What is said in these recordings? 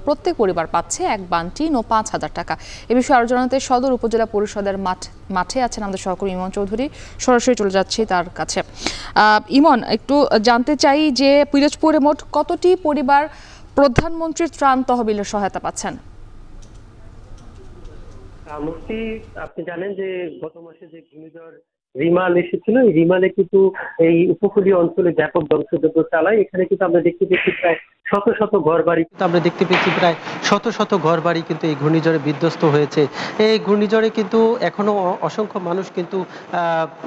প্রত্যেক পরিবার পাচ্ছে এক বান্টিন ও 5,000 টাকা। এ বিষয়ে আরো জানাতে সদর উপজেলা পরিষদের মাঠে আছেন আমাদের সহকর্মী ইমন চৌধুরী। সরাসরি চলে যাচ্ছি তার কাছে। ইমন, একটু জানতে চাই যে পিরোজপুরে মোট কতটি পরিবার প্রধানমন্ত্রীর ত্রাণ তহবিলের সহায়তা পাচ্ছেন? মুফতি, আপনি জানেন যে গত মাসে যে ঘূর্ণিঝড় রিমাল এসেছিল, এই রিমালে কিন্তু এই উপকূলীয় অঞ্চলে ব্যাপক ধ্বংসযজ্ঞ চালায়। এখানে কিন্তু আমরা দেখতে পেয়েছি প্রায় শত শত ঘর বাড়ি কিন্তু এই ঘূর্ণিঝড়ে বিধ্বস্ত হয়েছে। এই ঘূর্ণিঝড়ে কিন্তু এখনো অসংখ্য মানুষ কিন্তু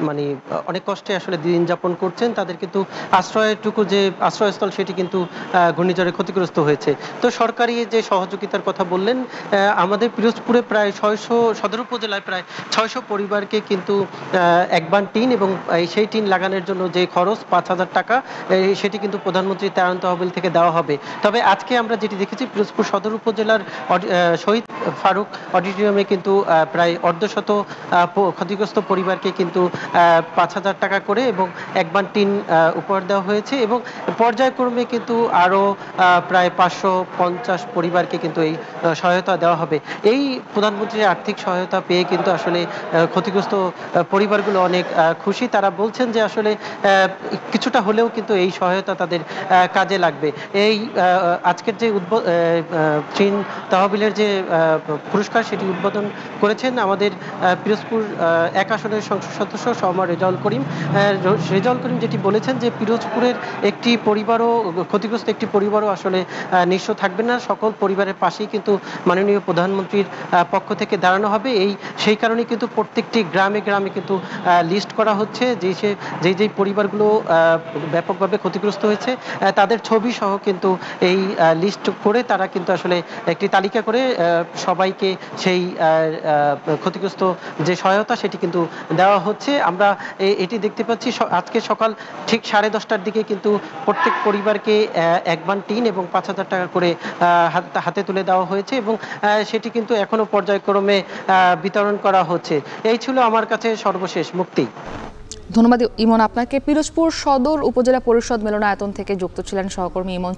মানে অনেক কষ্টে আসলে দিন যাপন করছেন। তাদের কিন্তু আশ্রয়স্থল সেটি কিন্তু ঘূর্ণিঝড়ে ক্ষতিগ্রস্ত হয়েছে। তো সরকারি যে সহযোগিতার কথা বললেন, আমাদের পিরোজপুরে প্রায় 600, সদর উপজেলায় প্রায় 600 পরিবারকে কিন্তু একবার টিন এবং সেই টিন লাগানোর জন্য যে খরচ 5,000 টাকা, সেটি কিন্তু প্রধানমন্ত্রী ত্রাণ তহবিল থেকে দেওয়া হবে। তবে আজকে আমরা যেটি দেখেছি, পিরোজপুর সদর উপজেলার শহীদ ফারুক অডিটোরিয়ামে কিন্তু প্রায় অর্ধশত ক্ষতিগ্রস্ত পরিবারকে কিন্তু 5,000 টাকা করে এবং একবার টিন উপহার দেওয়া হয়েছে এবং পর্যায়ক্রমে কিন্তু আরো প্রায় 550 পরিবারকে কিন্তু এই সহায়তা দেওয়া হবে। এই প্রধানমন্ত্রীর আর্থিক সহায়তা পেয়ে কিন্তু আসলে ক্ষতিগ্রস্ত পরিবারগুলো অনেক খুশি। তারা বলছেন যে আসলে কিছুটা হলেও কিন্তু এই সহায়তা তাদের কাজে লাগবে। এই আজকের যে ত্রাণ তহবিলের যে পুরস্কার, সেটি উদ্বোধন করেছেন আমাদের পিরোজপুর 1 আসনের সংসদ সদস্য সওমর রেজাউল করিম। যেটি বলেছেন যে পিরোজপুরের একটি পরিবারও ক্ষতিগ্রস্ত একটি পরিবারও আসলে নিঃস্ব থাকবে না। সকল পরিবারের পাশেই কিন্তু মাননীয় প্রধানমন্ত্রীর পক্ষ থেকে দাঁড়ানো হবে। সেই কারণে কিন্তু প্রত্যেকটি গ্রামে গ্রামে কিন্তু লিস্ট করা হচ্ছে যে পরিবারগুলো ব্যাপকভাবে ক্ষতিগ্রস্ত হয়েছে, তাদের ছবি সহ কিন্তু এই লিস্ট করে তারা কিন্তু আসলে একটি তালিকা করে সবাইকে সেই ক্ষতিগ্রস্ত যে সহায়তা সেটি কিন্তু দেওয়া হচ্ছে। আমরা এটি দেখতে পাচ্ছি আজকে সকাল ঠিক 10:30টার দিকে কিন্তু প্রত্যেক পরিবারকে একবার টিন এবং 5,000 টাকা করে হাতে তুলে দেওয়া হয়েছে এবং সেটি কিন্তু এখনো পর্যায়ক্রমে বিতরণ করা হচ্ছে। এই ছিল আমার কাছে সর্বশেষ। মুক্তি। ধন্যবাদ ইমন আপনাকে। পিরোজপুর সদর উপজেলা পরিষদ মিলনায়তন থেকে যুক্ত ছিলেন সহকর্মী ইমন।